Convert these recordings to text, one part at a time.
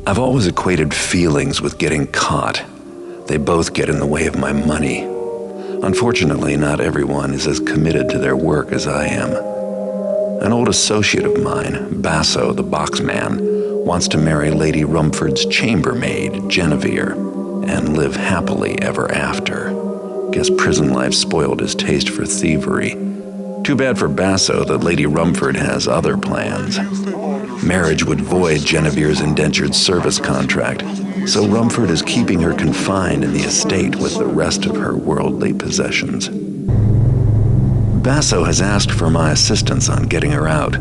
I've always equated feelings with getting caught. They both get in the way of my money. Unfortunately, not everyone is as committed to their work as I am. An old associate of mine, Basso the boxman, wants to marry Lady Rumford's chambermaid, Genevieve, and live happily ever after. Guess prison life spoiled his taste for thievery. Too bad for Basso that Lady Rumford has other plans. Marriage would void Genevieve's indentured service contract, so Rumford is keeping her confined in the estate with the rest of her worldly possessions. Basso has asked for my assistance on getting her out,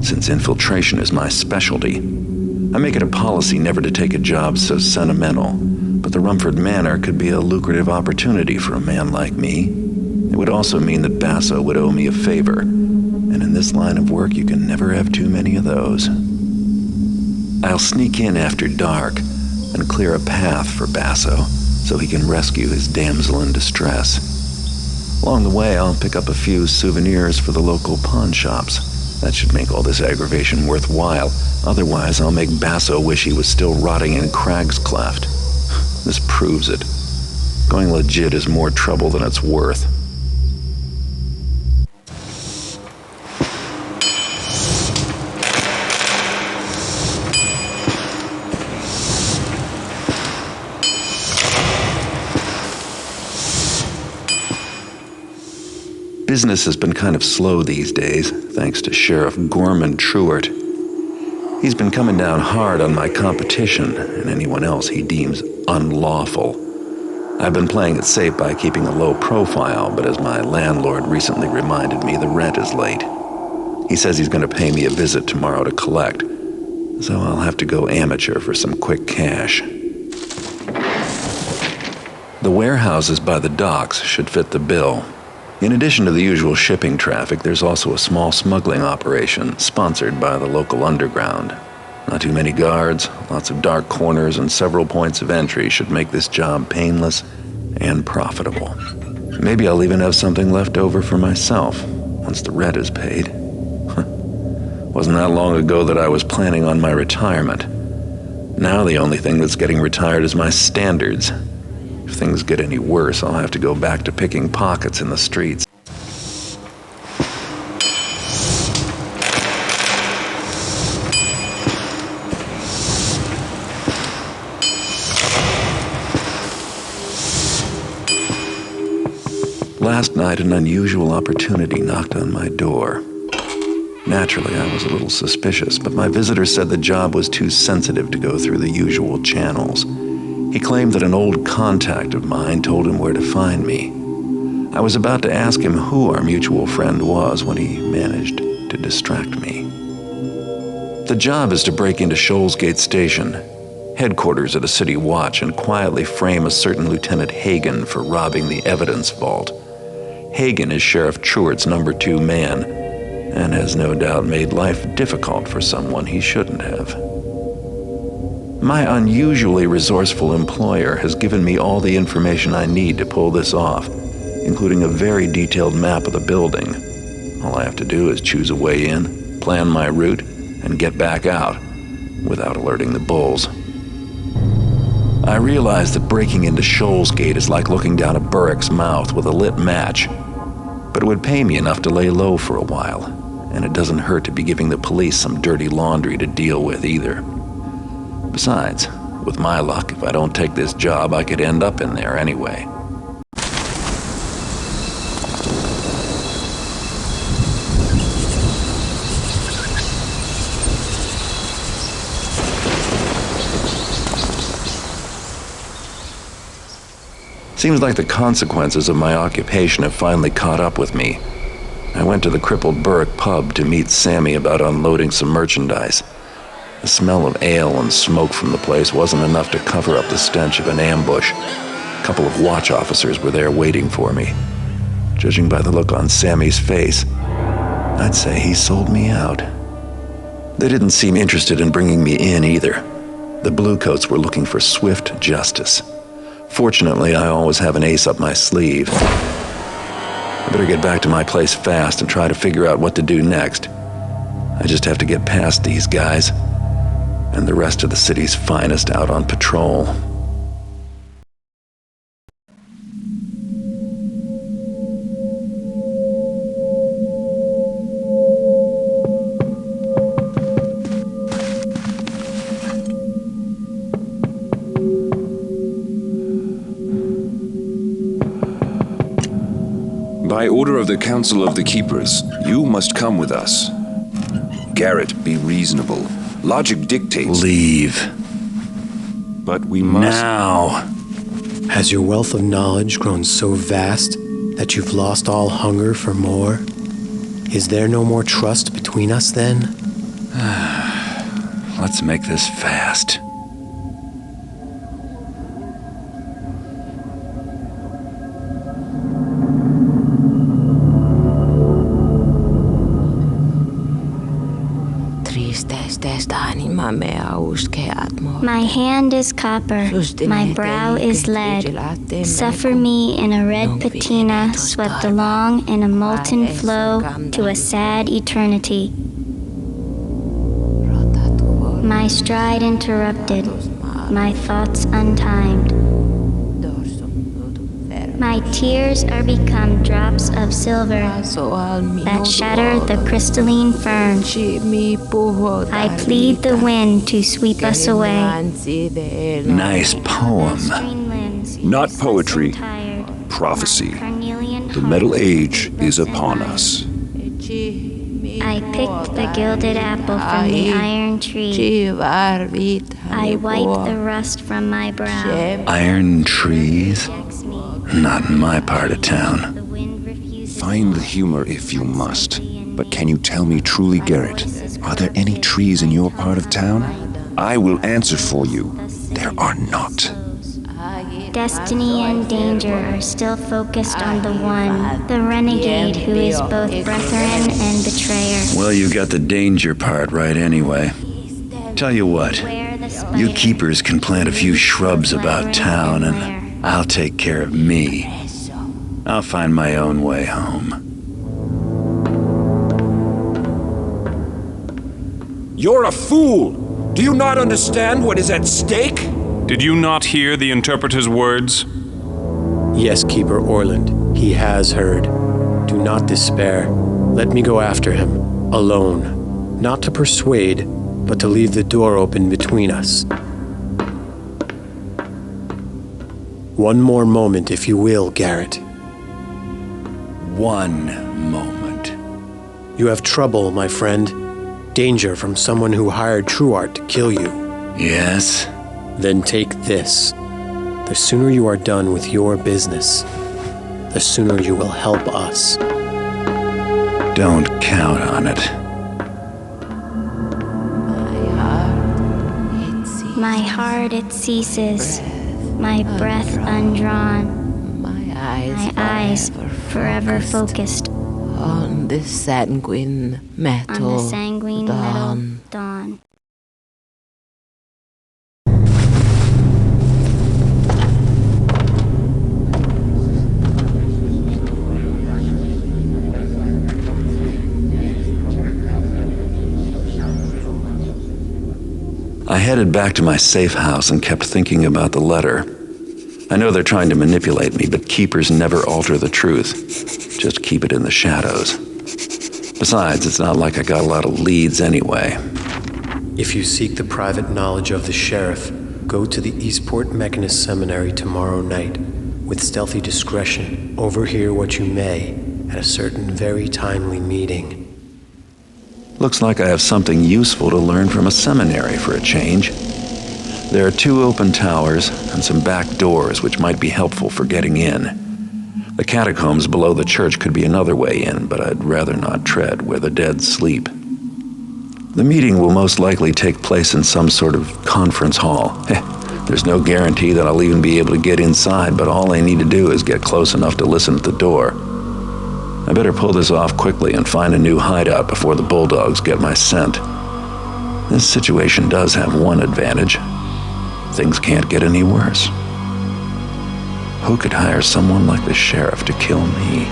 since infiltration is my specialty. I make it a policy never to take a job so sentimental, but the Rumford Manor could be a lucrative opportunity for a man like me. It would also mean that Basso would owe me a favor, and in this line of work you can never have too many of those. I'll sneak in after dark and clear a path for Basso so he can rescue his damsel in distress. Along the way, I'll pick up a few souvenirs for the local pawn shops. That should make all this aggravation worthwhile. Otherwise, I'll make Basso wish he was still rotting in Crag's Cleft. This proves it. Going legit is more trouble than it's worth. Business has been kind of slow these days, thanks to Sheriff Gorman Truart. He's been coming down hard on my competition and anyone else he deems unlawful. I've been playing it safe by keeping a low profile, but as my landlord recently reminded me, the rent is late. He says he's going to pay me a visit tomorrow to collect, so I'll have to go amateur for some quick cash. The warehouses by the docks should fit the bill. In addition to the usual shipping traffic, there's also a small smuggling operation sponsored by the local underground. Not too many guards, lots of dark corners, and several points of entry should make this job painless and profitable. Maybe I'll even have something left over for myself once the rent is paid. Wasn't that long ago that I was planning on my retirement. Now the only thing that's getting retired is my standards. If things get any worse, I'll have to go back to picking pockets in the streets. Last night, an unusual opportunity knocked on my door. Naturally, I was a little suspicious, but my visitor said the job was too sensitive to go through the usual channels. He claimed that an old contact of mine told him where to find me. I was about to ask him who our mutual friend was when he managed to distract me. The job is to break into Shoalsgate Station, headquarters of the City Watch, and quietly frame a certain Lieutenant Hagen for robbing the evidence vault. Hagen is Sheriff Truart's number 2 man, and has no doubt made life difficult for someone he shouldn't have. My unusually resourceful employer has given me all the information I need to pull this off, including a very detailed map of the building. All I have to do is choose a way in, plan my route, and get back out, without alerting the bulls. I realize that breaking into Shoalsgate is like looking down a burrick's mouth with a lit match, but it would pay me enough to lay low for a while, and it doesn't hurt to be giving the police some dirty laundry to deal with either. Besides, with my luck, if I don't take this job, I could end up in there anyway. Seems like the consequences of my occupation have finally caught up with me. I went to the crippled Burrick pub to meet Sammy about unloading some merchandise. The smell of ale and smoke from the place wasn't enough to cover up the stench of an ambush. A couple of watch officers were there waiting for me. Judging by the look on Sammy's face, I'd say he sold me out. They didn't seem interested in bringing me in either. The Bluecoats were looking for swift justice. Fortunately, I always have an ace up my sleeve. I better get back to my place fast and try to figure out what to do next. I just have to get past these guys and the rest of the city's finest out on patrol. By order of the Council of the Keepers, you must come with us. Garrett, be reasonable. Logic dictates... Leave. But we must... Now! Has your wealth of knowledge grown so vast that you've lost all hunger for more? Is there no more trust between us then? Let's make this fast. My hand is copper, my brow is lead. Suffer me in a red patina swept along in a molten flow to a sad eternity. My stride interrupted, my thoughts untimed. My tears are become drops of silver that shatter the crystalline fern. I plead the wind to sweep us away. Nice poem. Not poetry, prophecy. The Metal Age is upon us. I picked the gilded apple from the iron tree. I wipe the rust from my brow. Iron trees? Not in my part of town. Find the humor if you must. But can you tell me truly, Garrett, are there any trees in your part of town? I will answer for you. There are not. Destiny and danger are still focused on the one, the renegade who is both brethren and betrayer. Well, you got the danger part right anyway. Tell you what, you keepers can plant a few shrubs about town and I'll take care of me. I'll find my own way home. You're a fool! Do you not understand what is at stake? Did you not hear the interpreter's words? Yes, Keeper Orland, he has heard. Do not despair. Let me go after him, alone. Not to persuade, but to leave the door open between us. One more moment, if you will, Garrett. One moment. You have trouble, my friend. Danger from someone who hired Truart to kill you. Yes? Then take this. The sooner you are done with your business, the sooner you will help us. Don't count on it. My heart it ceases, my breath undrawn, my eyes forever focused on the sanguine metal dawn. I headed back to my safe house and kept thinking about the letter. I know they're trying to manipulate me, but keepers never alter the truth. Just keep it in the shadows. Besides, it's not like I got a lot of leads anyway. If you seek the private knowledge of the sheriff, go to the Eastport Mechanist Seminary tomorrow night. With stealthy discretion, overhear what you may at a certain very timely meeting. Looks like I have something useful to learn from a seminary for a change. There are 2 open towers and some back doors which might be helpful for getting in. The catacombs below the church could be another way in, but I'd rather not tread where the dead sleep. The meeting will most likely take place in some sort of conference hall. There's no guarantee that I'll even be able to get inside, but all I need to do is get close enough to listen at the door. I better pull this off quickly and find a new hideout before the bulldogs get my scent. This situation does have one advantage. Things can't get any worse. Who could hire someone like the sheriff to kill me?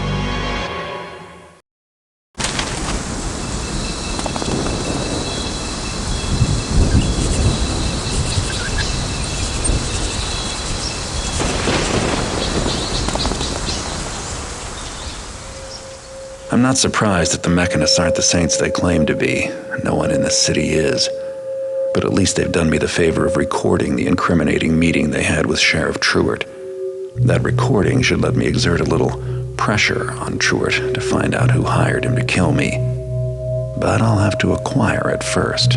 I'm not surprised that the mechanists aren't the saints they claim to be. No one in the city is. But at least they've done me the favor of recording the incriminating meeting they had with Sheriff Truart. That recording should let me exert a little pressure on Truart to find out who hired him to kill me. But I'll have to acquire it first.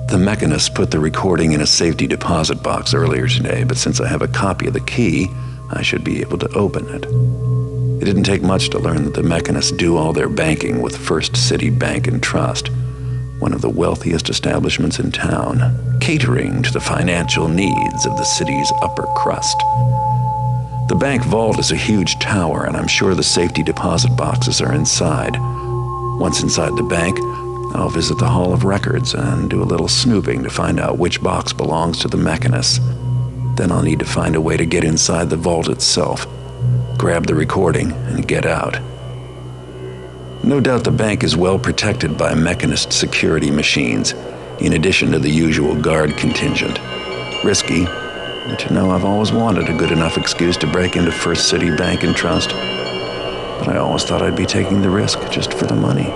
The mechanists put the recording in a safety deposit box earlier today, but since I have a copy of the key, I should be able to open it. It didn't take much to learn that the mechanists do all their banking with First City Bank and Trust, one of the wealthiest establishments in town, catering to the financial needs of the city's upper crust. The bank vault is a huge tower, and I'm sure the safety deposit boxes are inside. Once inside the bank, I'll visit the Hall of Records and do a little snooping to find out which box belongs to the mechanists. Then I'll need to find a way to get inside the vault itself, grab the recording, and get out. No doubt the bank is well protected by mechanist security machines, in addition to the usual guard contingent. Risky, but you know I've always wanted a good enough excuse to break into First City Bank and Trust. But I always thought I'd be taking the risk just for the money.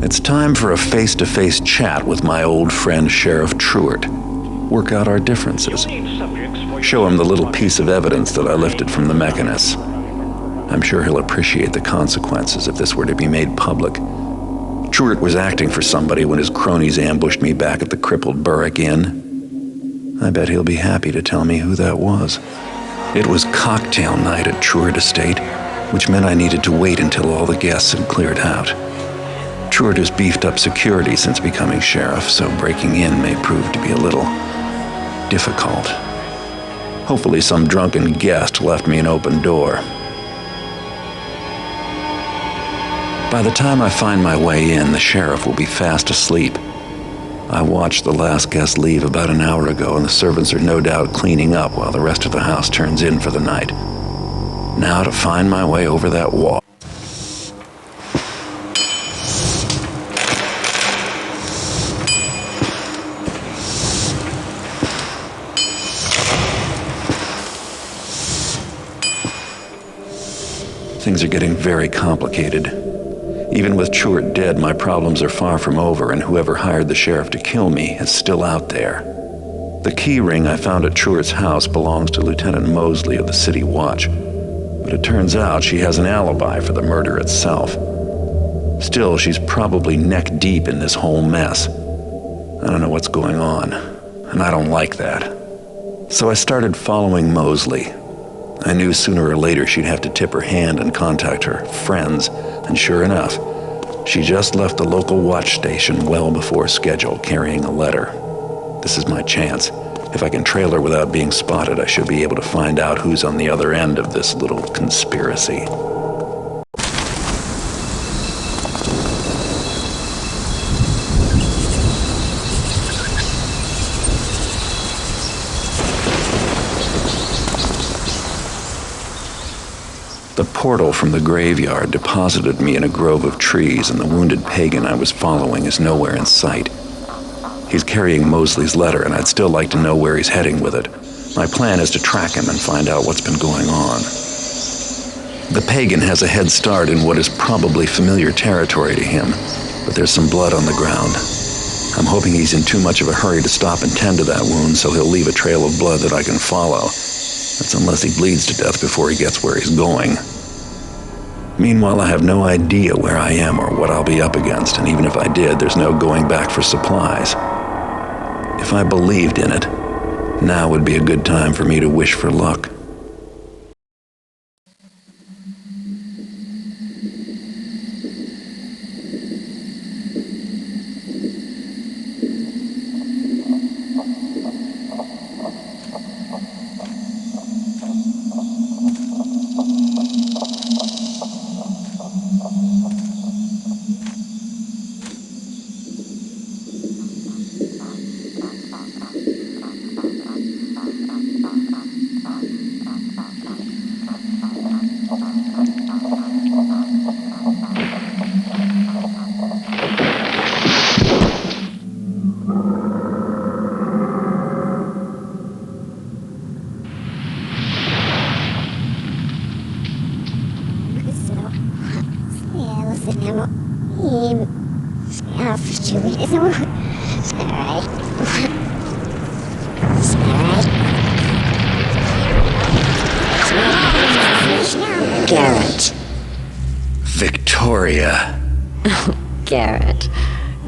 It's time for a face-to-face chat with my old friend Sheriff Truart. Work out our differences. Show him the little piece of evidence that I lifted from the mechanists. I'm sure he'll appreciate the consequences if this were to be made public. Truart was acting for somebody when his cronies ambushed me back at the crippled Burrick Inn. I bet he'll be happy to tell me who that was. It was cocktail night at Truart Estate, which meant I needed to wait until all the guests had cleared out. Truart has beefed up security since becoming sheriff, so breaking in may prove to be a little difficult. Hopefully some drunken guest left me an open door. By the time I find my way in, the sheriff will be fast asleep. I watched the last guest leave about an hour ago, and the servants are no doubt cleaning up while the rest of the house turns in for the night. Now to find my way over that wall. Things are getting very complicated. Even with Truart dead, my problems are far from over, and whoever hired the sheriff to kill me is still out there. The key ring I found at Truart's house belongs to Lieutenant Mosley of the City Watch, but it turns out she has an alibi for the murder itself. Still, she's probably neck-deep in this whole mess. I don't know what's going on, and I don't like that. So I started following Mosley. I knew sooner or later she'd have to tip her hand and contact her friends, and sure enough, she just left the local watch station well before schedule, carrying a letter. This is my chance. If I can trail her without being spotted, I should be able to find out who's on the other end of this little conspiracy. The portal from the graveyard deposited me in a grove of trees, and the wounded pagan I was following is nowhere in sight. He's carrying Mosley's letter, and I'd still like to know where he's heading with it. My plan is to track him and find out what's been going on. The pagan has a head start in what is probably familiar territory to him, but there's some blood on the ground. I'm hoping he's in too much of a hurry to stop and tend to that wound, so he'll leave a trail of blood that I can follow. That's unless he bleeds to death before he gets where he's going. Meanwhile, I have no idea where I am or what I'll be up against, and even if I did, there's no going back for supplies. If I believed in it, now would be a good time for me to wish for luck. Garrett. Victoria. Garrett,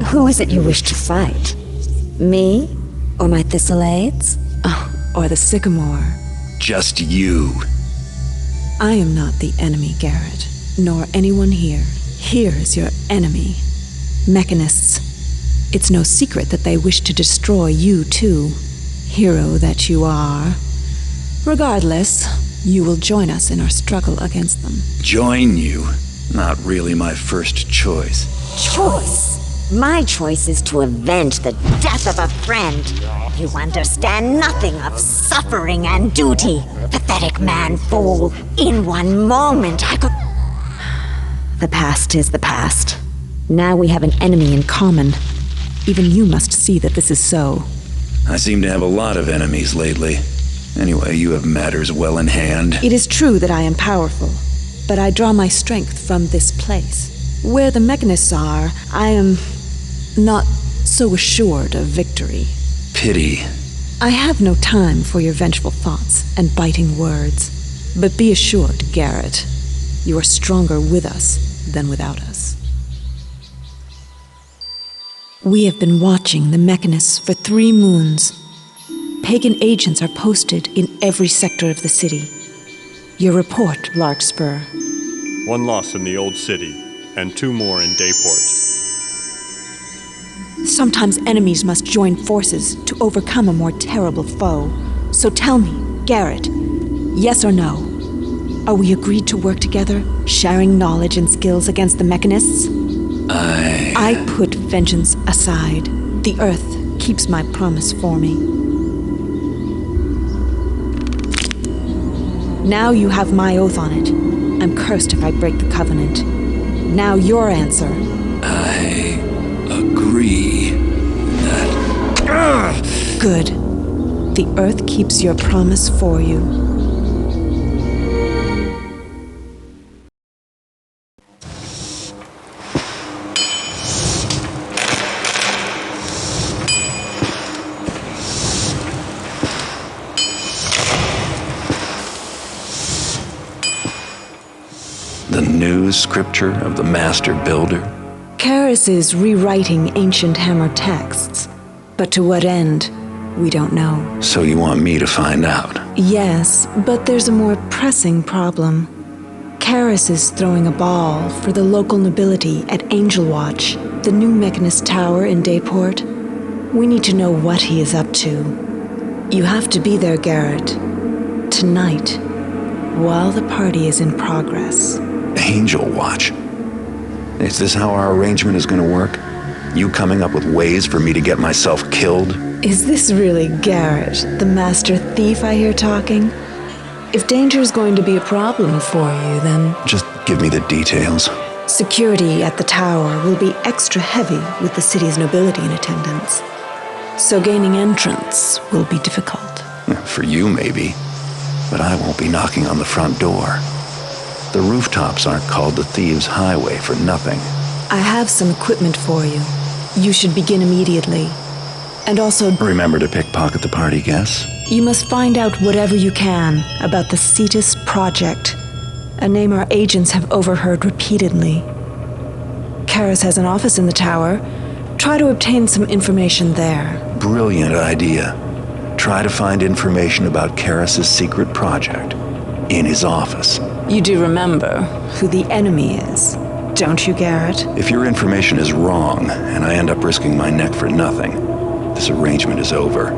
who is it you wish to fight? Me? Or my Thistlades? Or the Sycamore? Just you. I am not the enemy, Garrett, nor anyone here. Here is your enemy. Mechanists. It's no secret that they wish to destroy you, too. Hero that you are. Regardless, you will join us in our struggle against them. Join you? Not really my first choice. Choice? My choice is to avenge the death of a friend. You understand nothing of suffering and duty. Pathetic man fool. In one moment I could... The past is the past. Now we have an enemy in common. Even you must see that this is so. I seem to have a lot of enemies lately. Anyway, you have matters well in hand. It is true that I am powerful, but I draw my strength from this place. Where the mechanists are, I am not so assured of victory. Pity. I have no time for your vengeful thoughts and biting words. But be assured, Garrett, you are stronger with us than without us. We have been watching the mechanists for 3 moons. Pagan agents are posted in every sector of the city. Your report, Larkspur. 1 loss in the Old City, and 2 more in Dayport. Sometimes enemies must join forces to overcome a more terrible foe. So tell me, Garrett, yes or no? Are we agreed to work together, sharing knowledge and skills against the mechanists? I put vengeance aside. The Earth keeps my promise for me. Now you have my oath on it. I'm cursed if I break the covenant. Now your answer. I agree that... Good. The Earth keeps your promise for you. The new scripture of the Master Builder? Karis is rewriting ancient Hammer texts. But to what end, we don't know. So you want me to find out? Yes, but there's a more pressing problem. Karis is throwing a ball for the local nobility at Angel Watch, the new Mechanist Tower in Dayport. We need to know what he is up to. You have to be there, Garrett. Tonight, while the party is in progress. Angel Watch? Is this how our arrangement is going to work? You coming up with ways for me to get myself killed? Is this really Garrett, the master thief I hear talking? If danger is going to be a problem for you, then... Just give me the details. Security at the tower will be extra heavy with the city's nobility in attendance. So gaining entrance will be difficult. For you, maybe. But I won't be knocking on the front door. The rooftops aren't called the Thieves' Highway for nothing. I have some equipment for you. You should begin immediately. And also, Remember to pickpocket the party guests? you must find out whatever you can about the Cetus Project, a name our agents have overheard repeatedly. Karis has an office in the tower. Try to obtain some information there. Brilliant idea. Try to find information about Karis' secret project in his office. You do remember who the enemy is, don't you, Garrett? If your information is wrong, and I end up risking my neck for nothing, this arrangement is over.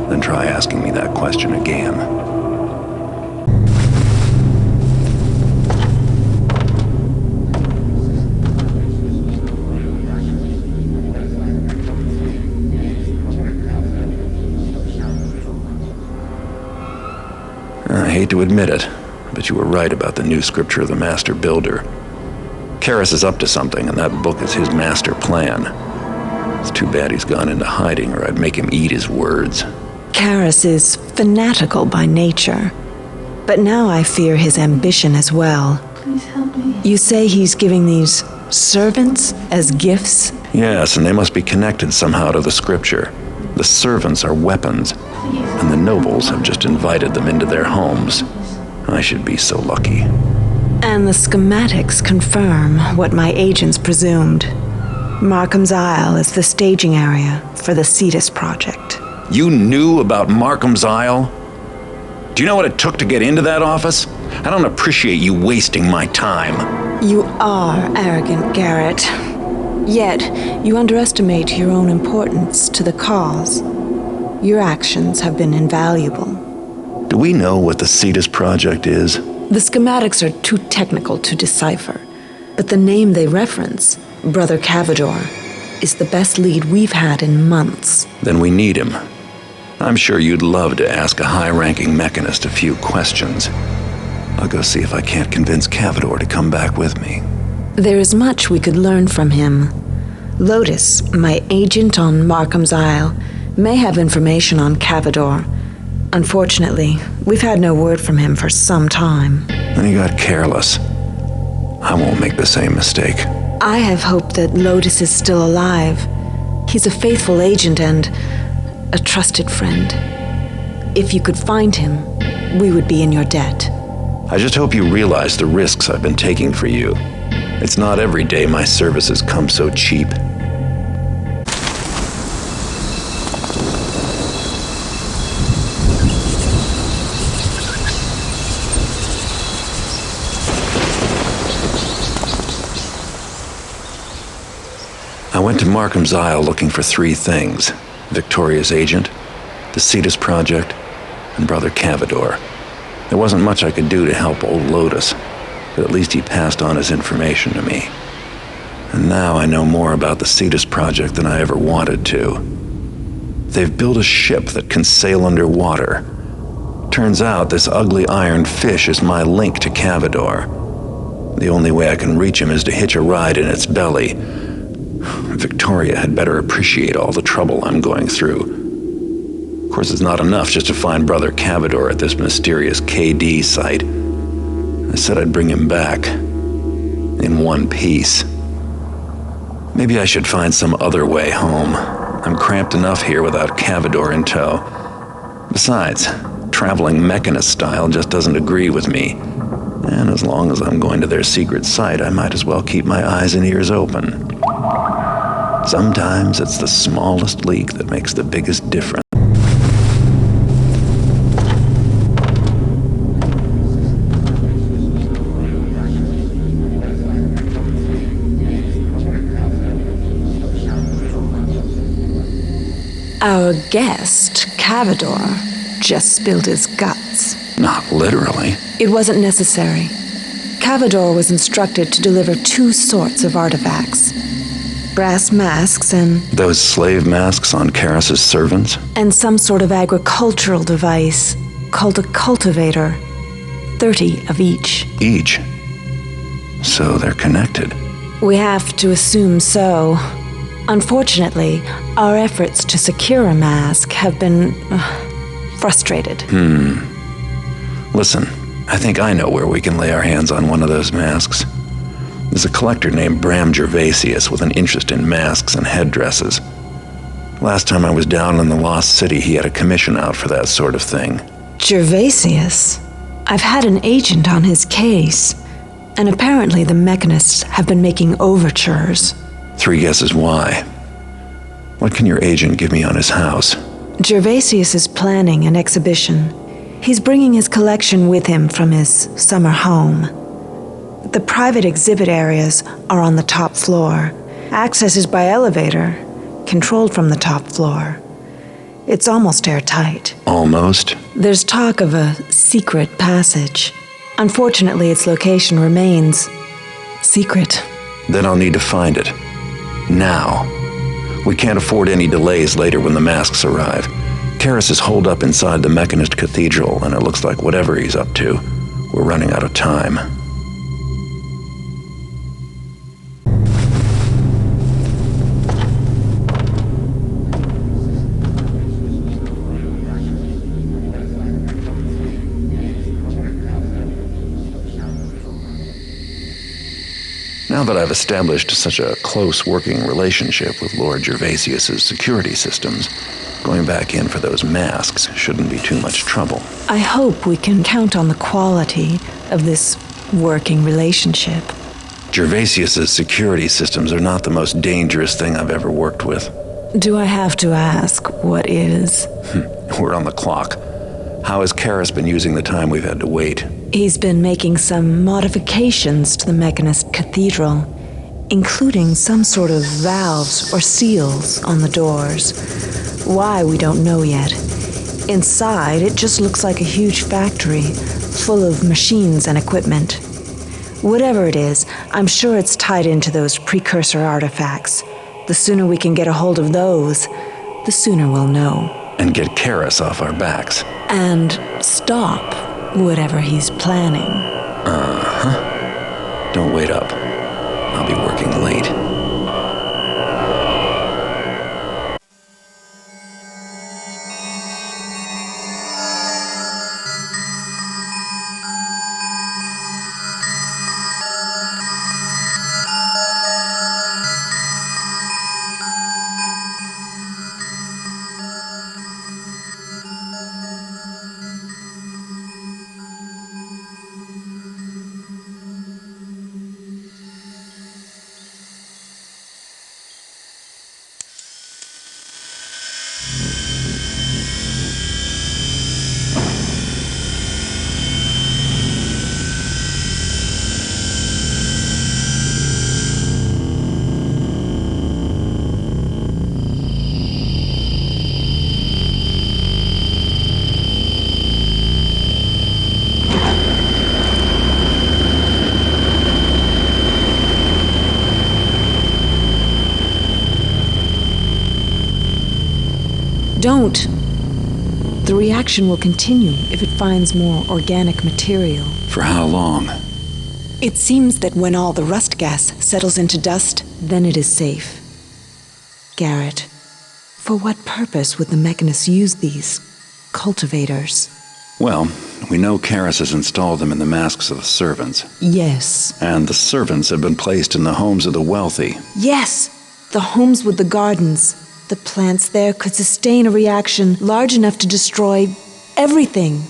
Then try asking me that question again. I hate to admit it, but you were right about the new scripture of the Master Builder. Karis is up to something, and that book is his master plan. It's too bad he's gone into hiding, or I'd make him eat his words. Karis is fanatical by nature, but now I fear his ambition as well. Please help me. You say he's giving these servants as gifts? Yes, and they must be connected somehow to the scripture. The servants are weapons, and the nobles have just invited them into their homes. I should be so lucky. And the schematics confirm what my agents presumed. Markham's Isle is the staging area for the Cetus Project. You knew about Markham's Isle? Do you know what it took to get into that office? I don't appreciate you wasting my time. You are arrogant, Garrett. Yet, you underestimate your own importance to the cause. Your actions have been invaluable. Do we know what the Cetus Project is? The schematics are too technical to decipher, but the name they reference, Brother Cavador, is the best lead we've had in months. Then we need him. I'm sure you'd love to ask a high-ranking mechanist a few questions. I'll go see if I can't convince Cavador to come back with me. There is much we could learn from him. Lotus, my agent on Markham's Isle, may have information on Cavador. Unfortunately, we've had no word from him for some time. Then he got careless. I won't make the same mistake. I have hope that Lotus is still alive. He's a faithful agent and a trusted friend. If you could find him, we would be in your debt. I just hope you realize the risks I've been taking for you. It's not every day my services come so cheap. I went to Markham's Isle looking for three things: Victoria's agent, the Cetus Project, and Brother Cavador. There wasn't much I could do to help old Lotus, but at least he passed on his information to me. And now I know more about the Cetus Project than I ever wanted to. They've built a ship that can sail underwater. Turns out this ugly iron fish is my link to Cavador. The only way I can reach him is to hitch a ride in its belly. Victoria had better appreciate all the trouble I'm going through. Of course, it's not enough just to find Brother Cavador at this mysterious KD site. I said I'd bring him back, in one piece. Maybe I should find some other way home. I'm cramped enough here without Cavador in tow. Besides, traveling mechanist style just doesn't agree with me. And as long as I'm going to their secret site, I might as well keep my eyes and ears open. Sometimes it's the smallest leak that makes the biggest difference. Our guest, Cavador, just spilled his guts. Not literally. It wasn't necessary. Cavador was instructed to deliver two sorts of artifacts: brass masks and Those slave masks on Karis' servants? some sort of agricultural device called a cultivator. 30 of each. Each. So they're connected. We have to assume so. Unfortunately, our efforts to secure a mask have been frustrated. Listen, I think I know where we can lay our hands on one of those masks. There's a collector named Bram Gervasius with an interest in masks and headdresses. Last time I was down in the Lost City, he had a commission out for that sort of thing. Gervasius? I've had an agent on his case, and apparently the mechanists have been making overtures. 3 guesses why. What can your agent give me on his house? Gervasius is planning an exhibition. He's bringing his collection with him from his summer home. The private exhibit areas are on the top floor. Access is by elevator, controlled from the top floor. It's almost airtight. Almost? There's talk of a secret passage. Unfortunately, its location remains secret. Then I'll need to find it. Now. We can't afford any delays later when the masks arrive. Karras is holed up inside the Mechanist Cathedral, and it looks like whatever he's up to, we're running out of time. Now that I've established such a close working relationship with Lord Gervasius's security systems, going back in for those masks shouldn't be too much trouble. I hope we can count on the quality of this working relationship. Gervasius's security systems are not the most dangerous thing I've ever worked with. Do I have to ask what is? We're on the clock. How has Karras been using the time we've had to wait? He's been making some modifications to the Mechanist Cathedral, including some sort of valves or seals on the doors. Why, we don't know yet. Inside, it just looks like a huge factory, full of machines and equipment. Whatever it is, I'm sure it's tied into those precursor artifacts. The sooner we can get a hold of those, the sooner we'll know. And get Karras off our backs. And stop whatever he's planning. Uh-huh. Don't wait up. I'll be working late. Don't. The reaction will continue if it finds more organic material. For how long? It seems that when all the rust gas settles into dust, then it is safe. Garrett, for what purpose would the mechanists use these cultivators? Well, we know Karras has installed them in the masks of the servants. Yes. And the servants have been placed in the homes of the wealthy. Yes! The homes with the gardens. The plants there could sustain a reaction large enough to destroy everything.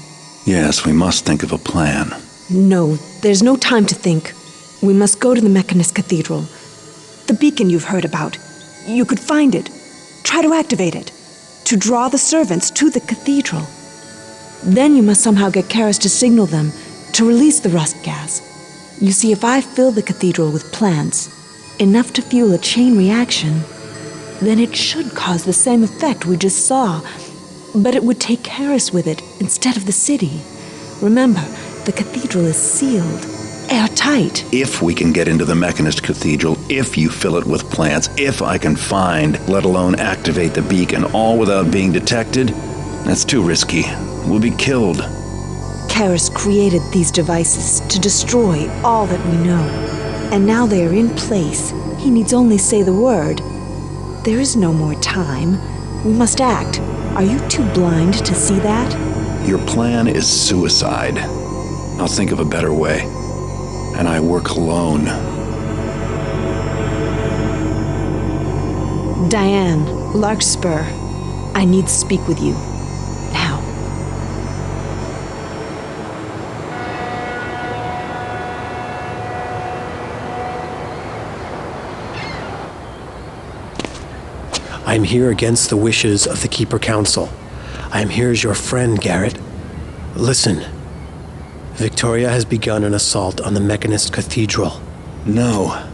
Yes, we must think of a plan. No, there's no time to think. We must go to the Mechanist Cathedral. The beacon you've heard about. You could find it. Try to activate it. To draw the servants to the cathedral. Then you must somehow get Karras to signal them to release the rust gas. You see, if I fill the cathedral with plants, enough to fuel a chain reaction, then it should cause the same effect we just saw. But it would take Karras with it instead of the city. Remember, the cathedral is sealed, airtight. If we can get into the Mechanist Cathedral, if you fill it with plants, if I can find, let alone activate the beacon, all without being detected, that's too risky. We'll be killed. Karras created these devices to destroy all that we know. And now they are in place. He needs only say the word. There is no more time. We must act. Are you too blind to see that? Your plan is suicide. I'll think of a better way. And I work alone. Diane, Larkspur, I need to speak with you. Now. I am here against the wishes of the Keeper Council. I am here as your friend, Garrett. Listen. Victoria has begun an assault on the Mechanist Cathedral. No.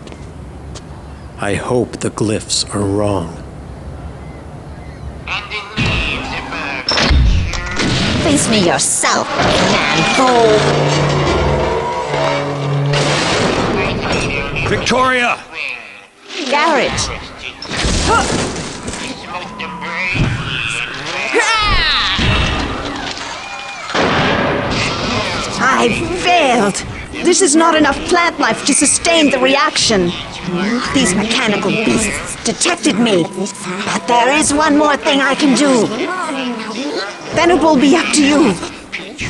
I hope the glyphs are wrong. Face me yourself, man fool! Victoria! Garrett! I failed! This is not enough plant life to sustain the reaction. These mechanical beasts detected me. But there is one more thing I can do. Then it will be up to you,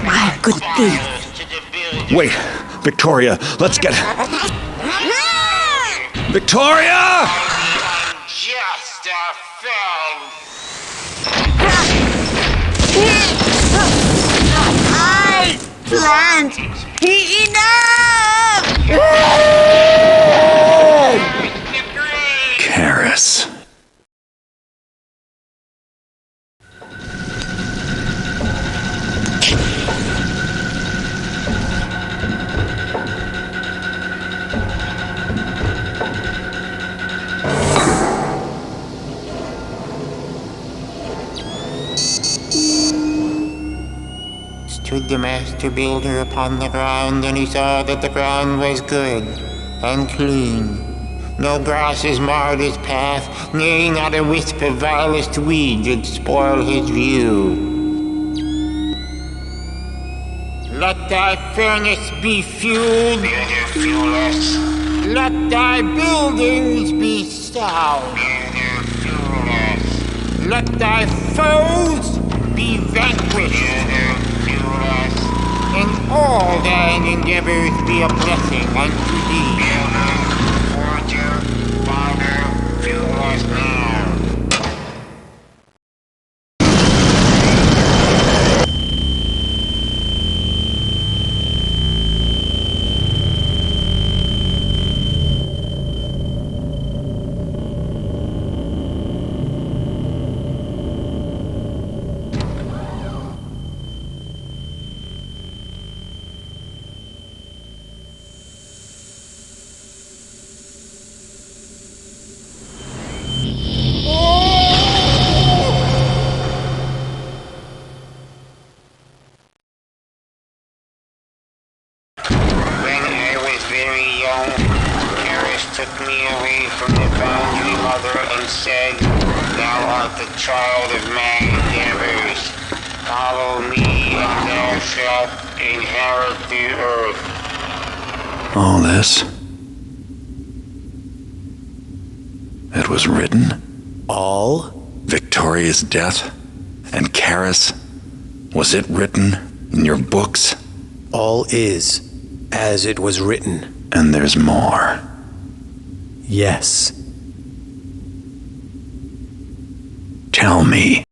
my good thief. Wait, Victoria, let's get... Victoria! Just a friend. I plant enough! Karis. Stood the master builder upon the ground, and he saw that the ground was good and clean. No grasses marred his path, nay, not a wisp of vilest weed did spoil his view. Let thy furnace be fueled, let thy buildings be sound, let thy foes be vanquished, and all thine endeavors be a blessing unto thee. Father, fuel us now. Took me away from the boundary mother and said, Thou art the child of my endeavors. Follow me and thou shalt inherit the earth. All this? It was written? All? Victoria's death? And Karis? Was it written in your books? All is as it was written. And there's more. Yes. Tell me.